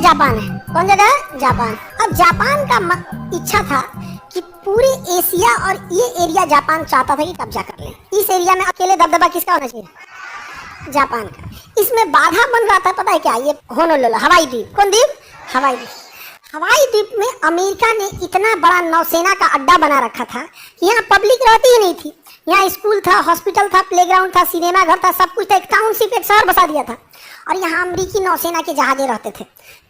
Japan है। कौन जगह है? जापान। अब जापान का इच्छा था कि पूरे एशिया और ये एरिया जापान चाहता था कि कब्जा कर ले। इस एरिया में अकेले दबदबा किसका होना चाहिए? जापान का। इसमें बाधा बन रहा था, पता है क्या? ये होनोलुलु हवाई द्वीप। कौन द्वीप? हवाई द्वीप। हवाई द्वीप में अमेरिका ने इतना बड़ा नौसेना का अड्डा बना रखा था कि यहाँ पब्लिक रहती ही नहीं थी। यहाँ स्कूल था, हॉस्पिटल था, प्लेग्राउंड था, सिनेमा घर था, सब कुछ था। एक टाउनशिप, एक शहर बसा दिया था। और यहाँ अमेरिकी नौसेना के जहाजे रहते थे,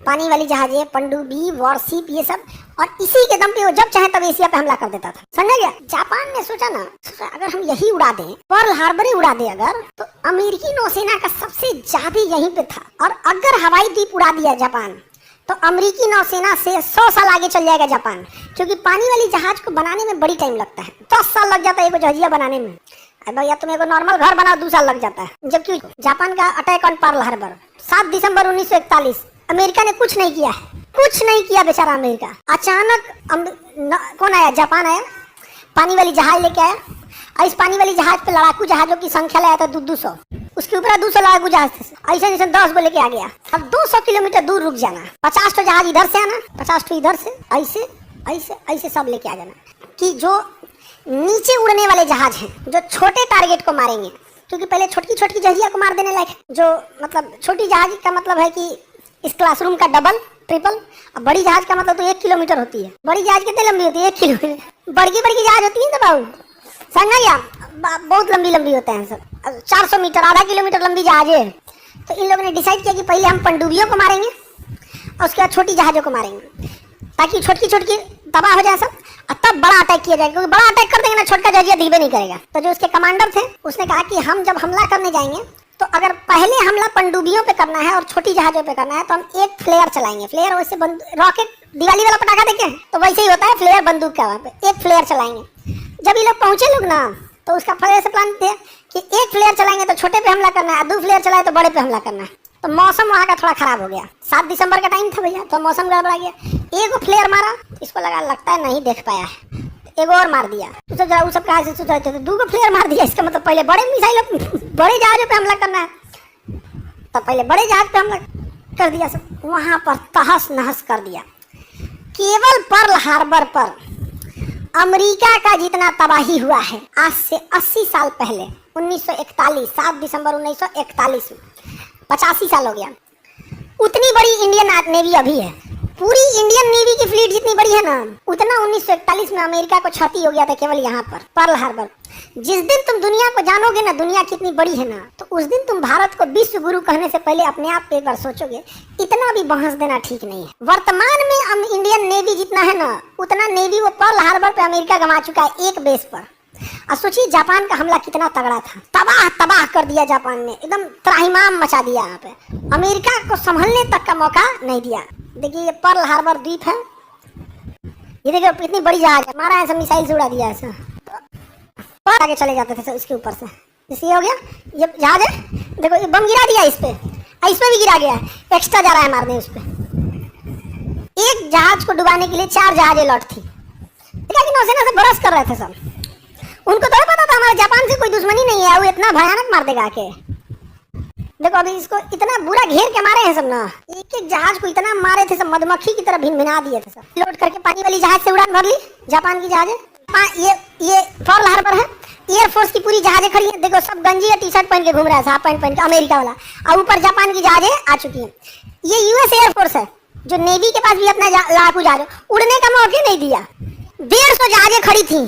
पानी वाली जहाजे, पनडुब्बी, वॉरशिप, ये सब। और इसी के दम पे वो जब चाहे तब एशिया पे हमला कर देता था। समझ गया? जापान ने सोचा ना, अगर हम यही उड़ा दें, पर्ल हार्बर ही उड़ा दें अगर, तो अमेरिकी नौसेना का सबसे ज्यादा यहीं पे था। और अगर हवाई द्वीप उड़ा दिया जापान, तो अमेरिकी नौसेना से 100 साल आगे चल जाएगा जापान। क्योंकि पानी वाली जहाज को बनाने में बड़ी टाइम लगता है, 10 साल लग जाता है एक जहाजिया बनाने में। अब या तुम एक नॉर्मल घर बनाओ 2 साल लग जाता है। जबकि जापान का attack on Pearl Harbor 7 December 1941, America ने कुछ नहीं किया है, कुछ नहीं किया बेचारा अमेरिका। अचानक कौन आया? जापान आया, पानी वाली जहाज लेके आया। और इस पानी वाली जहाज पे लड़ाकू जहाजों की संख्या लाया था 200। उसके ऊपर 200 लड़ाकू जहाज थे। ऐसे जैसे 10 को लेके आ गया। अब 200 किलोमीटर दूर रुक जाना, 50 तो जहाज इधर से आना, 50 तो इधर से, ऐसे ऐसे ऐसे सब लेके आ जाना। कि जो नीचे उड़ने वाले जहाज हैं, जो छोटे टारगेट को मारेंगे, क्योंकि पहले छोटी छोटी जहाजिया को मार देने लायक है। जो मतलब छोटी जहाज का मतलब है कि इस क्लासरूम का डबल ट्रिपल। अब बड़ी जहाज का मतलब तो 1 किलोमीटर होती है। बड़ी जहाज कितनी लंबी होती है? 1 किलोमीटर। बड़ी बड़ी जहाज होती है ना बाबू, समझ गया? बहुत लंबी लंबी होते हैं सब। 400 मीटर, आधा किलोमीटर लंबी जहाज है। तो इन लोगों ने डिसाइड किया कि पहले हम पनडुब्बियों को मारेंगे और उसके बाद छोटी जहाजों को मारेंगे, ताकि छोटी छोटी तबाह हो जाए सब, और तब बड़ा अटैक किया जाएगा। क्योंकि बड़ा अटैक कर देंगे ना, छोटा जहाजिया धीरे नहीं करेगा। तो जो उसके कमांडर थे, उसने कहा कि हम जब हमला करने जाएंगे, तो अगर पहले हमला पनडुब्बियों पे करना है और छोटी जहाजों पे करना है, तो हम एक फ्लेयर चलाएंगे। फ्लेयर वैसे रॉकेट दिवाली वाला पटाखा देखे, तो वैसे ही होता है फ्लेयर बंदूक का। वहाँ पे एक फ्लेयर चलाएंगे। जब ये लोग पहुंचे लोग ना, तो उसका पहले से प्लान थे कि एक फ्लेयर चलाएंगे तो छोटे पे हमला करना है, 2 फ्लेयर चलाए तो बड़े पे हमला करना है। तो मौसम वहाँ का थोड़ा खराब हो गया। 7 दिसंबर का टाइम था भैया, तो मौसम गड़बड़ा गया। एक फ्लेयर मारा, इसको लगता है नहीं देख पाया है, एक और मार दिया। तो जरा वो सब कहा से सोचा थे, 2 फ्लेयर मार दिया। इसका मतलब पहले बड़े मिसाइल, बड़े जहाजों पे हमला करना है, तो पहले बड़े जहाज पे हमला कर दिया। सब वहाँ पर तहस नहस कर दिया। केवल पर्ल हार्बर पर अमेरिका का जितना तबाही हुआ है आज से 80 साल पहले, 1941, 7 दिसंबर 1941 में, 85 साल हो गया, उतनी बड़ी इंडियन नेवी अभी है। पूरी इंडियन नेवी की फ्लीट जितनी बड़ी है ना, उतना 1941 में अमेरिका को क्षति हो गया था केवल यहाँ पर पर्ल हार्बर। जिस दिन तुम दुनिया को जानोगे ना, दुनिया कितनी बड़ी है ना, तो उस दिन तुम भारत को विश्व गुरु कहने से पहले अपने आप पे एक बार सोचोगे। इतना भी बहस देना ठीक नहीं है। वर्तमान में इंडियन नेवी जितना है ना, उतना नेवी वो पर्ल हार्बर पे अमेरिका गंवा चुका है, एक बेस पर। और सोचिए जापान का हमला कितना तगड़ा था, तबाह तबाह कर दिया जापान ने, एकदम त्राहिमाम मचा दिया। यहाँ पे अमेरिका को संभलने तक का मौका नहीं दिया। देखिए ये पर्ल हार्बर द्वीप है, ये देखिए इतनी बड़ी जहाज है, मारा ऐसा मिसाइल से उड़ा दिया ऐसा, और आगे चले जाते थे इसके ऊपर से। इसलिए हो गया ये जहाज है, देखो ये बम गिरा दिया इस पे भी गिरा गया है, एक्स्ट्रा जा रहा है मारने उस पे। एक जहाज को डुबाने के लिए 4 जहाजें लौट थी। नौसेना से बरस कर रहे थे सब। उनको तो पता था हमारे जापान से कोई दुश्मनी नहीं है, वो इतना भयानक मार देगा आके। देखो अभी इसको इतना बुरा घेर के मारे हैं सब ना, एक एक जहाज को इतना मारे थे सब, मधुमक्खी की तरह भिन भिना दिए थे सब। लोड करके पानी वाली जहाज से उड़ान भर ली, जापान की जहाज है। ये पर्ल हार्बर है, एयरफोर्स की पूरी जहाजें खड़ी है। देखो सब गंजी या टी शर्ट पहन के घूम रहा है, हाफ पैंट पहन के, अमेरिका वाला। और ऊपर जापान की जहाजें आ चुकी है। ये यूएस एयरफोर्स है, जो नेवी के पास भी अपना लड़ाकू जहाज, उड़ने का मौका नहीं दिया। 150 जहाजें खड़ी थी,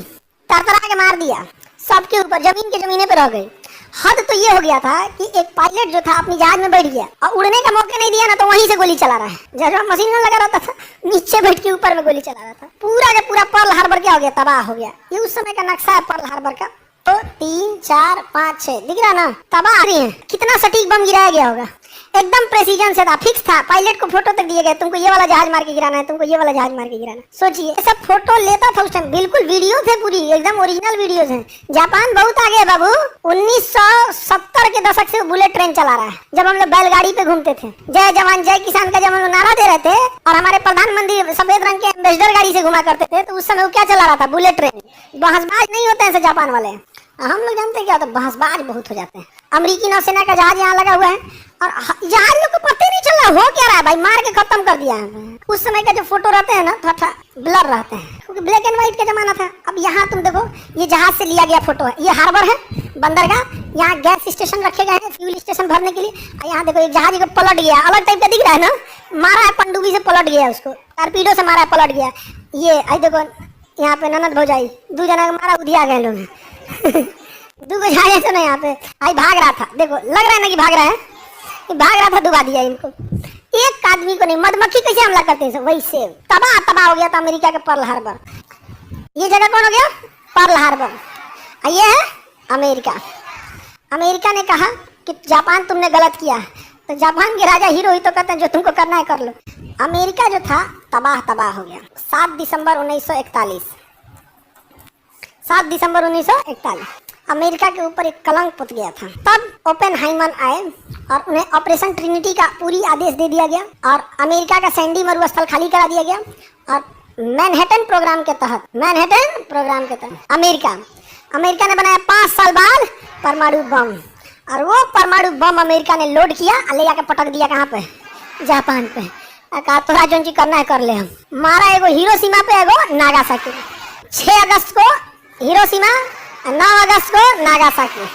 तरतरा के मार दिया सबके ऊपर, जमीन के जमीने पे रह गई। हद तो ये हो गया था कि एक पायलट जो था अपनी जहाज में बैठ गया और उड़ने का मौका नहीं दिया ना, तो वहीं से गोली चला रहा है। जब मशीन गन लगा रहता था, नीचे बैठ के ऊपर में गोली चला रहा था। पूरा का पूरा पर्ल हार्बर क्या हो गया, तबाह हो गया। ये उस समय का नक्शा है पर्ल हार्बर का। तो 3, 4, 5, 6 दिख रहा ना, तबाह आ रही है। कितना सटीक बम गिराया गया होगा, एकदम प्रेसिजन से था, फिक्स था। पायलट को फोटो तक दिए गए, तुमको ये वाला जहाज मार के गिराना है, तुमको ये वाला जहाज मार के गिराना। सोचिए सब फोटो लेता था उस टाइम, बिल्कुल वीडियो थे, पूरी एकदम ओरिजिनल वीडियोस हैं। जापान बहुत आगे है बाबू। 1970 के दशक से बुलेट ट्रेन चला रहा है। जब हम लोग बैलगाड़ी पे घूमते थे, जय जवान जय किसान का जब हम लोग नारा दे रहे थे, और हमारे प्रधानमंत्री सफेद रंग के एम्बेसडर गाड़ी से घुमा करते थे, तो उस समय वो क्या चला रहा था, बुलेट ट्रेन। बहसबाज नहीं होते हैं जापान वाले, हम लोग जानते हैं क्या होता है, बहसबाज बहुत हो जाते हैं। अमेरिकी नौसेना का जहाज यहाँ लगा हुआ है, और जहाज लोग को पता ही नहीं चल रहा हो क्या रहा है भाई, मार के खत्म कर दिया है। उस समय का जो फोटो रहते हैं ना थोड़ा ब्लर रहते हैं क्योंकि ब्लैक एंड व्हाइट का जमाना था। अब यहाँ तुम देखो ये जहाज से लिया गया फोटो है, ये हार्बर है बंदरगाह, यहाँ गैस स्टेशन रखे गए हैं फ्यूल स्टेशन भरने के लिए। यहाँ देखो एक जहाज को पलट गया, अलग टाइप का दिख रहा है ना, मारा है पनडुब्बी से पलट गया, उसको टारपीडो से मारा है पलट गया। ये आई देखो यहाँ पे ननद भौजाई दो जना को मारा उधिया गए लोग दो जहाज तो नहीं यहाँ पे आई भाग रहा था, देखो लग रहा है ना कि भाग रहा है, भाग रहा था डुबा दिया इनको। एक आदमी को नहीं, मधुमक्खी कैसे हमला करते हैं वैसे तबाह तबाह हो गया था अमेरिका के पर्ल हार्बर। ये जगह कौन हो गया, पर्ल हार्बर। ये है अमेरिका। अमेरिका ने कहा कि जापान तुमने गलत किया, तो जापान के राजा हीरो ही तो कहते हैं जो तुमको करना है कर लो। अमेरिका जो था तबाह तबाह हो गया। 7 दिसंबर 1941, 7 दिसंबर 1941 अमेरिका के ऊपर एक कलंक पुत गया था। तब ओपेनहाइमर आए और उन्हें ऑपरेशन ट्रिनिटी का पूरी आदेश दे दिया गया और अमेरिका का सैंडी मरुस्थल खाली करा दिया गया। और मैनहट्टन प्रोग्राम के तहत अमेरिका ने बनाया 5 साल बाद परमाणु बम, और वो परमाणु बम अमेरिका ने लोड किया और ले जाकर पटक दिया कहाँ पे, जापान पे। कहा तोरा जो चीज करना है कर ले। हम मारा एगो हिरोशिमा पे एगो नागासाकी। 6 अगस्त को हिरोशिमा, 9 अगस्त को नागासाकी।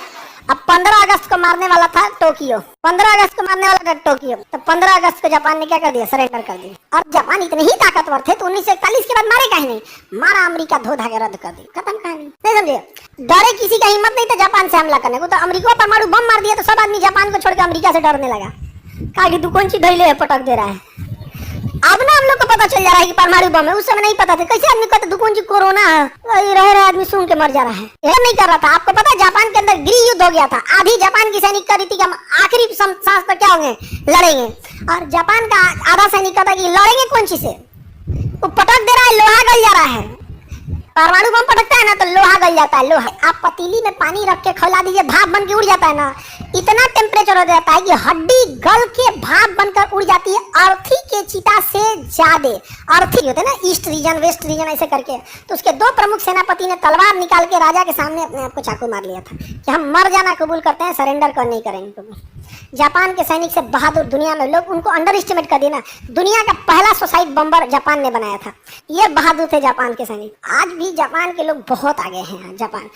अब 15 अगस्त को मारने वाला था टोक्यो, 15 अगस्त को मारने वाला था टोक्यो। तो 15 अगस्त को जापान ने क्या कर दिया, सरेंडर कर दिया। और जापान इतने ही ताकतवर थे तो 1941 के बाद मारे काहे नहीं, मारा अमेरिका धो धागे रद्द कर दी, खत्म कहानी। नहीं समझे, डरे किसी का हिम्मत नहीं था जापान से हमला करने को। तो अमेरिका परमाणु बम मार दिया तो सब आदमी जापान को छोड़कर अमेरिका से डरने लगा। कहा कि तू कौन सी ढैले है पटक दे रहा है। अब ना हम लोग को पता चल जा रहा है कि परमाणु बम है, उस समय नहीं पता था। कैसे आदमी कहते तू कौन सी कोरोना है, रह आदमी सूंघ के मर जा रहा है, यह नहीं कर रहा था। आपको पता है जापान के अंदर गृह युद्ध हो गया था। आधी जापान की सैनिक कर रही थी कि हम आखिरी सांस पर क्या होंगे, लड़ेंगे। और जापान का आधा सैनिक कहता कि लड़ेंगे कौन सी से, वो पटक दे रहा है, लोहा गल जा रहा है। परमाणु बम पटकता है ना तो लोहा गल जाता है, लोहा। आप पतीली में पानी रख के खौला दीजिए, भाप बन के उड़ जाता है ना। इतना टेम्परेचर हो जाता है कि हड्डी गल के भाप बनकर उड़ जाती है, अर्थी के चिता से ज्यादा। अर्थी होते हैं ना, ईस्ट रीजन वेस्ट रीजन ऐसे करके। तो उसके 2 प्रमुख सेनापति ने तलवार निकाल के राजा के सामने अपने आप को चाकू मार लिया था कि हम मर जाना कबूल करते हैं, सरेंडर कर नहीं करेंगे कबूल। जापान के सैनिक से बहादुर दुनिया में लोग उनको अंडर एस्टिमेट कर देना। दुनिया का पहला सुसाइड बम्बर जापान ने बनाया था। ये बहादुर थे जापान के सैनिक। आज भी जापान के लोग बहुत आगे हैं। जापान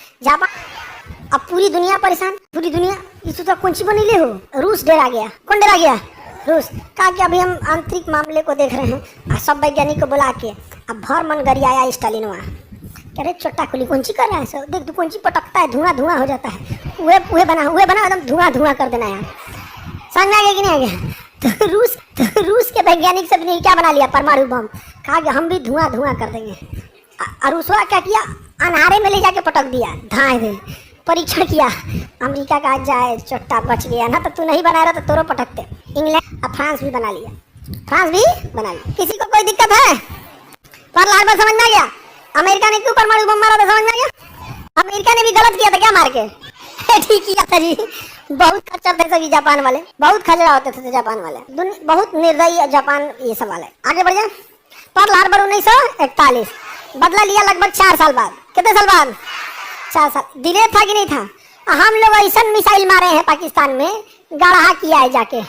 अब पूरी दुनिया परेशान, पूरी दुनिया इस तो कौन सी बनी ले हो। रूस डरा गया। कौन डरा गया, रूस। कहा कि अभी हम आंतरिक मामले को देख रहे हैं। सब वैज्ञानिक को बुला के अब भर मन गरियाया स्टालिन वहाँ। कह रहे छोटा खुली कौन सी कर रहा है सर, देख तू कौन सी पटकता है, धुआं धुआं हो जाता है। उहे बना एकदम धुआं धुआं कर देना यार। समझ में आ गया कि नहीं आ गया। तो रूस के वैज्ञानिक सब ने क्या बना लिया, परमाणु बम। कहा कि हम भी धुआं धुआं कर देंगे। और रूसवा क्या किया, अनारे में ले जाके पटक दिया, धाए दे। परीक्षण किया, अमेरिका का जाए चोट्टा बच गया ना, तो तू नहीं बना रहा तो तोरो पटकते। इंग्लैंड और फ्रांस भी बना लिया, किसी को कोई दिक्कत है। पर्ल हार्बर समझ में आ गया। अमेरिका ने क्यों परमाणु बम मारा था समझ में आ गया। अमेरिका ने भी गलत किया था क्या मार के, ठीक किया था जी। बहुत खच्चर थे सभी जापान वाले, बहुत खजरा होते थे जापान वाले, बहुत निर्दयी जापान ये सब वाले। आगे बढ़ जाए। पर्ल हार्बर 1941 बदला लिया लगभग 4 साल बाद। कितने साल बाद, 4 साल। डिले था कि नहीं था। हम लोग ऐसा मिसाइल मारे हैं पाकिस्तान में, गढ़ा किया है जाके,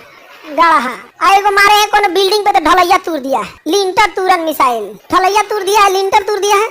गढ़ा आएगो मारे हैं। कौन बिल्डिंग पे तो ढलैया तूर दिया है, लिंटर तूरन मिसाइल, ढलैया तूर दिया है, लिंटर तूर दिया है।